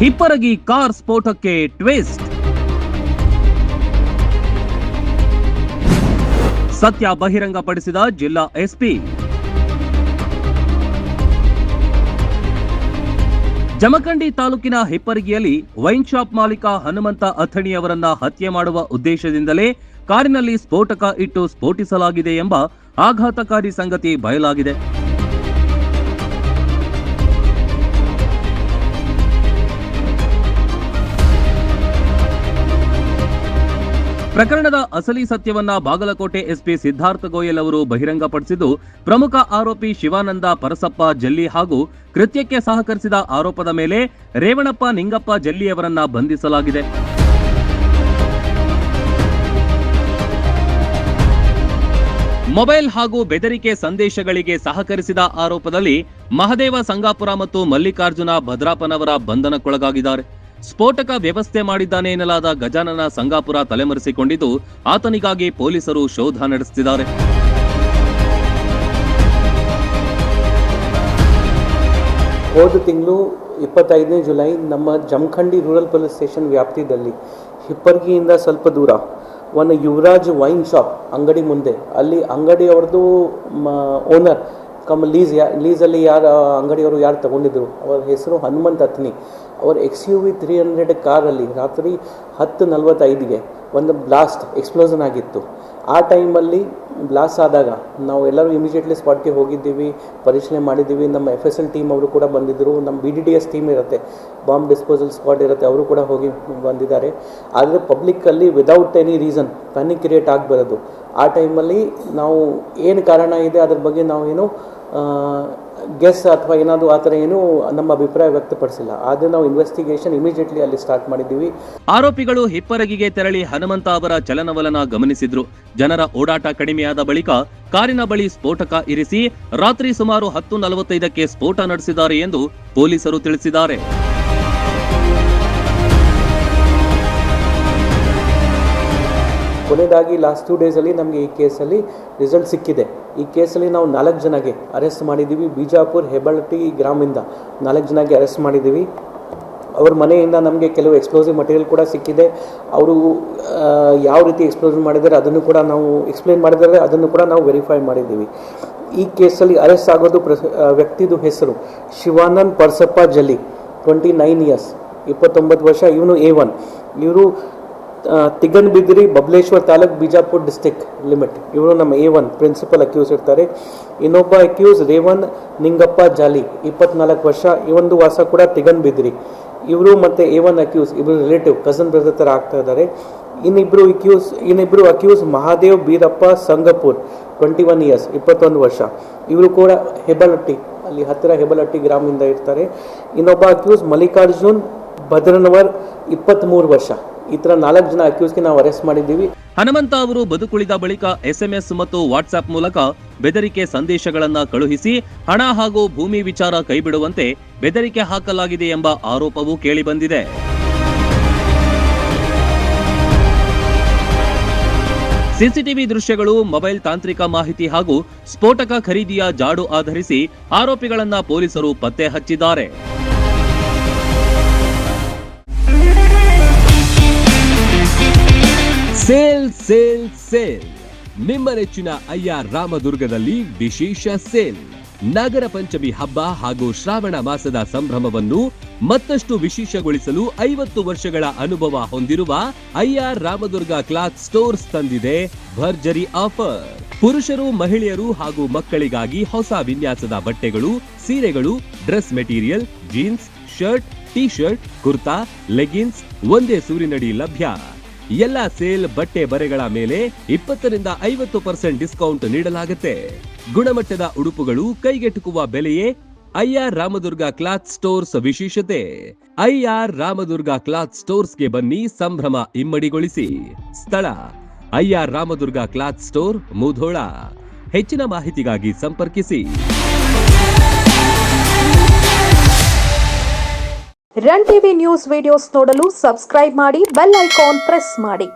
Hipparagi car ಸ್ಫೋಟಕ್ಕೆ twist. ಸತ್ಯ ಬಹಿರಂಗಪಡಿಸಿದ ಜಿಲ್ಲಾ SP. Jamkhandi ತಾಲೂಕಿನ ಹಿಪ್ಪರಗಿಯಲ್ಲಿ ವೈನ್ ಶಾಪ್ ಮಾಲೀಕ ಹನುಮಂತ ಅಥಣಿಯವರನ್ನ ಹತ್ಯೆ ಮಾಡುವ ಉದ್ದೇಶದಿಂದಲೇ ಕಾರಿನಲ್ಲಿ ಸ್ಫೋಟಕ ಇಟ್ಟು ಸ್ಫೋಟಿಸಲಾಗಿದೆ ಎಂಬ ಆಘಾತಕಾರಿ ಸಂಗತಿ ಬಯಲಾಗಿದೆ. ಪ್ರಕರಣದ ಅಸಲಿ ಸತ್ಯವನ್ನ ಬಾಗಲಕೋಟೆ ಎಸ್ಪಿ ಸಿದ್ಧಾರ್ಥ ಗೋಯಲ್ ಅವರು ಬಹಿರಂಗಪಡಿಸಿದ್ದು, ಪ್ರಮುಖ ಆರೋಪಿ ಶಿವಾನಂದ ಪರಸಪ್ಪ ಜಲ್ಲಿ ಹಾಗೂ ಕೃತ್ಯಕ್ಕೆ ಸಹಕರಿಸಿದ ಆರೋಪದ ಮೇಲೆ ರೇವಣಪ್ಪ ನಿಂಗಪ್ಪ ಜಲ್ಲಿಯವರನ್ನ ಬಂಧಿಸಲಾಗಿದೆ. ಮೊಬೈಲ್ ಹಾಗೂ ಬೆದರಿಕೆ ಸಂದೇಶಗಳಿಗೆ ಸಹಕರಿಸಿದ ಆರೋಪದಲ್ಲಿ ಮಹದೇವ ಸಂಗಾಪುರ ಮತ್ತು ಮಲ್ಲಿಕಾರ್ಜುನ ಭದ್ರಾಪನವರ ಬಂಧನಕ್ಕೊಳಗಾಗಿದ್ದಾರೆ. ಸ್ಫೋಟಕ ವ್ಯವಸ್ಥೆ ಮಾಡಿದ್ದಾನೆ ಎನ್ನಲಾದ ಗಜಾನನ ಸಂಗಾಪುರ ತಲೆಮರೆಸಿಕೊಂಡಿದ್ದು, ಆತನಿಗಾಗಿ ಪೊಲೀಸರು ಶೋಧ ನಡೆಸುತ್ತಿದ್ದಾರೆ. ಹೋದ ತಿಂಗಳು 25ನೇ ಜುಲೈ ನಮ್ಮ ಜಮಖಂಡಿ ರೂರಲ್ ಪೊಲೀಸ್ ಸ್ಟೇಷನ್ ವ್ಯಾಪ್ತಿಯಲ್ಲಿ ಹಿಪ್ಪರ್ಗಿಯಿಂದ ಸ್ವಲ್ಪ ದೂರ ಒಂದು ಯುವರಾಜ್ ವೈನ್ ಶಾಪ್ ಅಂಗಡಿ ಮುಂದೆ, ಅಲ್ಲಿ ಅಂಗಡಿಯವ್ರದ್ದು ಓನರ್ ಲೀಸಲ್ಲಿ ಯಾರು ಅಂಗಡಿಯವರು ಯಾರು ತಗೊಂಡಿದ್ರು ಅವರ ಹೆಸರು ಹನುಮಂತ್ ಅಥಣಿ. ಅವರ XUV 300 ಕಾರಲ್ಲಿ ರಾತ್ರಿ 10:45ಗೆ ಒಂದು ಬ್ಲಾಸ್ಟ್ ಎಕ್ಸ್ಪ್ಲೋಷನ್ ಆಗಿತ್ತು. ಆ ಟೈಮಲ್ಲಿ ಬ್ಲಾಸ್ಟ್ ಆದಾಗ ನಾವು ಎಲ್ಲರೂ ಇಮಿಡಿಯೇಟ್ಲಿ ಸ್ಪಾಟ್ಗೆ ಹೋಗಿದ್ದೀವಿ, ಪರಿಶೀಲನೆ ಮಾಡಿದ್ದೀವಿ. ನಮ್ಮ FSL ಟೀಮ್ ಅವರು ಕೂಡ ಬಂದಿದ್ದರು, ನಮ್ಮ BDDS ಟೀಮ್ ಇರುತ್ತೆ, ಬಾಂಬ್ ಡಿಸ್ಪೋಸಲ್ ಸ್ಕ್ವಾಡ್ ಇರುತ್ತೆ, ಅವರು ಕೂಡ ಹೋಗಿ ಬಂದಿದ್ದಾರೆ. ಆದರೆ ಪಬ್ಲಿಕ್ಕಲ್ಲಿ without any reason panic create ಆಗಬಾರದು. ಆ ಟೈಮಲ್ಲಿ ನಾವು ಏನು ಕಾರಣ ಇದೆ ಅದ್ರ ಬಗ್ಗೆ ನಾವು ಏನು ಗೆಸ್ ಅಥವಾ ಏನಾದರೂ ಆ ಥರ ಏನು ನಮ್ಮ ಅಭಿಪ್ರಾಯ ವ್ಯಕ್ತಪಡಿಸಿಲ್ಲ. ಆದರೆ ನಾವು ಇನ್ವೆಸ್ಟಿಗೇಷನ್ ಇಮಿಡಿಯೇಟ್ಲಿ ಅಲ್ಲಿ ಸ್ಟಾರ್ಟ್ ಮಾಡಿದ್ದೀವಿ. ಆರೋಪಿಗಳು ಹಿಪ್ಪರಗಿಗೆ ತೆರಳಿ ಹನುಮಂತ ಅವರ ಚಲನವಲನ ಗಮನಿಸಿದ್ರು. ಜನರ ಓಡಾಟ ಕಡಿಮೆಯಾದ ಬಳಿಕ ಕಾರಿನ ಬಳಿ ಸ್ಫೋಟಕ ಇರಿಸಿ ರಾತ್ರಿ ಸುಮಾರು 10:45ಕ್ಕೆ ಸ್ಫೋಟ ನಡೆಸಿದ್ದಾರೆ ಎಂದು ಪೊಲೀಸರು ತಿಳಿಸಿದ್ದಾರೆ. ಕೊನೆಯದಾಗಿ ಲಾಸ್ಟ್ 2 ಡೇಸಲ್ಲಿ ನಮಗೆ ಈ ಕೇಸಲ್ಲಿ ರಿಸಲ್ಟ್ ಸಿಕ್ಕಿದೆ. ಈ ಕೇಸಲ್ಲಿ ನಾವು 4 ಜನಗೆ ಅರೆಸ್ಟ್ ಮಾಡಿದ್ದೀವಿ. ಬಿಜಾಪುರ ಹೆಬ್ಬಳಟ್ಟಿ ಗ್ರಾಮದಿಂದ 4 ಜನಗೆ ಅರೆಸ್ಟ್ ಮಾಡಿದ್ದೀವಿ. ಅವ್ರ ಮನೆಯಿಂದ ನಮಗೆ ಕೆಲವು ಎಕ್ಸ್ಪ್ಲೋಸಿವ್ ಮಟೀರಿಯಲ್ ಕೂಡ ಸಿಕ್ಕಿದೆ. ಅವರು ಯಾವ ರೀತಿ ಎಕ್ಸ್ಪ್ಲೋಷನ್ ಮಾಡಿದ್ದಾರೆ ಅದನ್ನು ಕೂಡ ನಾವು ಎಕ್ಸ್ಪ್ಲೇನ್ ಮಾಡಿದ್ದಾರೆ, ಅದನ್ನು ಕೂಡ ನಾವು ವೆರಿಫೈ ಮಾಡಿದ್ದೀವಿ. ಈ ಕೇಸಲ್ಲಿ ಅರೆಸ್ಟ್ ಆಗೋದು ವ್ಯಕ್ತಿದು ಹೆಸರು ಶಿವಾನಂದ್ ಪರಸಪ್ಪ ಜಲ್ಲಿ, 29 ಇಯರ್ಸ್, 29 ವರ್ಷ. ಇವನು A1. ಇವರು ತಿಗನ್ಬಿದ್ರಿ, ಬಬಲೇಶ್ವರ ತಾಲೂಕ್, ಬಿಜಾಪುರ ಡಿಸ್ಟಿಕ್ ಲಿಮಿಟ್. ಇವರು ನಮ್ಮ A1 ಪ್ರಿನ್ಸಿಪಲ್ ಅಕ್ಯೂಸ್ ಇರ್ತಾರೆ. ಇನ್ನೊಬ್ಬ ಅಕ್ಯೂಸ್ ರೇವಣ್ ನಿಂಗಪ್ಪ ಜಾಲಿ, 24 ವರ್ಷ. ಇವೊಂದು ವಾಸ ಕೂಡ ತಿಗನ್ಬಿದ್ರಿ. ಇವರು ಮತ್ತು A1 ಅಕ್ಯೂಸ್ ಇಬ್ಬರು ರಿಲೇಟಿವ್, ಕಸನ್ ಬ್ರದರ್ ಥರ ಆಗ್ತಾ ಇದ್ದಾರೆ. ಇನ್ನಿಬ್ಬರು ಅಕ್ಯೂಸ್ ಮಹಾದೇವ್ ಬೀರಪ್ಪ ಸಂಗಪುರ್, 21 ಇಯರ್ಸ್, 21 ವರ್ಷ. ಇವರು ಕೂಡ ಹೆಬ್ಬಳಟ್ಟಿ, ಅಲ್ಲಿ ಹತ್ತಿರ ಹೆಬ್ಬಳಟ್ಟಿ ಗ್ರಾಮದಿಂದ ಇರ್ತಾರೆ. ಇನ್ನೊಬ್ಬ ಅಕ್ಯೂಸ್ ಮಲ್ಲಿಕಾರ್ಜುನ್ ಭದ್ರನವರ್, 23 ವರ್ಷ. ಈ ಥರ 4 ಜನ ಅಕ್ಯೂಸ್ಗೆ ನಾವು ಅರೆಸ್ಟ್ ಮಾಡಿದ್ದೀವಿ. ಹನುಮಂತ ಅವರು ಬದುಕುಳಿದ ಬಳಿಕ SMS ಮತ್ತು ವಾಟ್ಸ್ಆಪ್ ಮೂಲಕ ಬೆದರಿಕೆ ಸಂದೇಶಗಳನ್ನ ಕಳುಹಿಸಿ ಹಣ ಹಾಗೂ ಭೂಮಿ ವಿಚಾರ ಕೈಬಿಡುವಂತೆ ಬೆದರಿಕೆ ಹಾಕಲಾಗಿದೆ ಎಂಬ ಆರೋಪವೂ ಕೇಳಿಬಂದಿದೆ. ಸಿಸಿಟಿವಿ ದೃಶ್ಯಗಳು, ಮೊಬೈಲ್ ತಾಂತ್ರಿಕ ಮಾಹಿತಿ ಹಾಗೂ ಸ್ಫೋಟಕ ಖರೀದಿಯ ಜಾಡು ಆಧರಿಸಿ ಆರೋಪಿಗಳನ್ನ ಪೊಲೀಸರು ಪತ್ತೆ ಹಚ್ಚಿದ್ದಾರೆ. ಸೇಲ್ ಸೇಲ್ ಸೇಲ್ ನಿಮ್ಮ ನೆಚ್ಚಿನ ಅಯ್ಯ ರಾಮದುರ್ಗದಲ್ಲಿ ವಿಶೇಷ ಸೇಲ್. ನಾಗರ ಪಂಚಮಿ ಹಬ್ಬ ಹಾಗೂ ಶ್ರಾವಣ ಮಾಸದ ಸಂಭ್ರಮವನ್ನು ಮತ್ತಷ್ಟು ವಿಶೇಷಗೊಳಿಸಲು 50 ವರ್ಷಗಳ ಅನುಭವ ಹೊಂದಿರುವ ಅಯ್ಯ ರಾಮದುರ್ಗ ಕ್ಲಾತ್ ಸ್ಟೋರ್ಸ್ ತಂದಿದೆ ಭರ್ಜರಿ ಆಫರ್. ಪುರುಷರು, ಮಹಿಳೆಯರು ಹಾಗೂ ಮಕ್ಕಳಿಗಾಗಿ ಹೊಸ ವಿನ್ಯಾಸದ ಬಟ್ಟೆಗಳು, ಸೀರೆಗಳು, dress material, jeans, shirt, T shirt, kurta, leggings ಒಂದೇ ಸೂರಿನಡಿ ಲಭ್ಯ. ಎಲ್ಲ ಸೇಲ್ ಬಟ್ಟೆ ಬರೆಗಳ ಮೇಲೆ 20ರಿಂದ 50% ಡಿಸ್ಕೌಂಟ್ ನೀಡಲಾಗುತ್ತೆ. ಗುಣಮಟ್ಟದ ಉಡುಪುಗಳು, ಕೈಗೆಟುಕುವ ಬೆಲೆಯೇ ಅಯ್ಯ ರಾಮದುರ್ಗ ಕ್ಲಾತ್ ಸ್ಟೋರ್ಸ್ ವಿಶೇಷತೆ. ಅಯ್ಯ ರಾಮದುರ್ಗ ಕ್ಲಾತ್ ಸ್ಟೋರ್ಸ್ಗೆ ಬನ್ನಿ, ಸಂಭ್ರಮ ಇಮ್ಮಡಿಗೊಳಿಸಿ. ಸ್ಥಳ ಅಯ್ಯ ರಾಮದುರ್ಗ ಕ್ಲಾತ್ ಸ್ಟೋರ್, ಮುಧೋಳ. ಹೆಚ್ಚಿನ ಮಾಹಿತಿಗಾಗಿ ಸಂಪರ್ಕಿಸಿ. ರನ್ ಟಿವಿ ನ್ಯೂಸ್ ವಿಡಿಯೋಸ್ ನೋಡಲು ಸಬ್ಸ್ಕ್ರೈಬ್ ಮಾಡಿ, ಬೆಲ್ ಐಕಾನ್ ಪ್ರೆಸ್ ಮಾಡಿ.